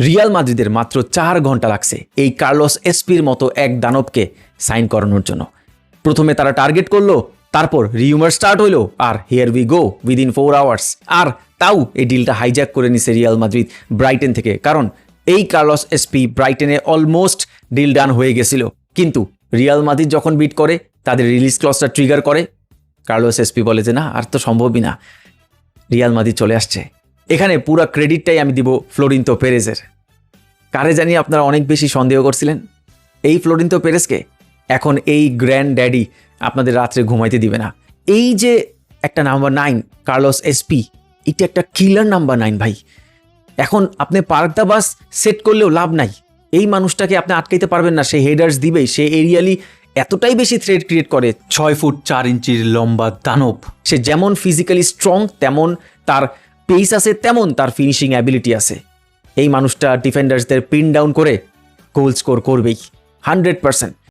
Real মাদ্রিদের মাত্র 4 ঘন্টা লাগছে এই কার্লোস এসপির মতো এক দানবকে সাইন করানোর জন্য। প্রথমে তারা টার্গেট করলো, তারপর রিউমার স্টার্ট হইলো, আর here we go within 4 hours. আর তাও এই ডিলটা হাইজ্যাক করে নিছে রিয়াল মাদ্রিদ ব্রাইটন থেকে, কারণ এই কার্লোস এসপি ব্রাইটনে অলমোস্ট ডিল ডান হয়ে গেছিল। কিন্তু রিয়াল মাদ্রিদ যখন বিট করে, তাদের রিলিজ ক্লজটা ট্রিগার করে, কার্লোস এসপি বলে যে না, আর তো সম্ভবই না, রিয়াল মাদ্রিদ চলে আসছে। এখানে পুরো ক্রেডিটটাই আমি দিব ফ্লোরিন্তো পেরেজের। কারে জানি আপনারা অনেক বেশি সন্দেহ করছিলেন, এই ফ্লোরিন্তো পেরেজকে। এখন এই গ্র্যান্ড ড্যাডি আপনাদের রাত্রে ঘুমাইতে দিবে না। এই যে একটা নাম্বার 9 কার্লোস এসপি, এটা একটা কিলার নাম্বার 9 ভাই। এখন আপনি পার্ক দা বাস সেট করলেও লাভ নাই, এই মানুষটাকে আপনি আটকাইতে পারবেন না। সে হেডার্স দিবেই, সে এরিয়ালি এতটাই বেশি থ্রেড ক্রিয়েট করে। 6 ফুট 4 ইঞ্চির লম্বা দানব। সে যেমন ফিজিক্যালি স্ট্রং, তেমন তার পেস আছে, তেমন তার ফিনিশিং অ্যাবিলিটি আছে। এই মানুষটা ডিফেন্ডার্সদের পিন ডাউন করে গোল স্কোর করবেই 100%।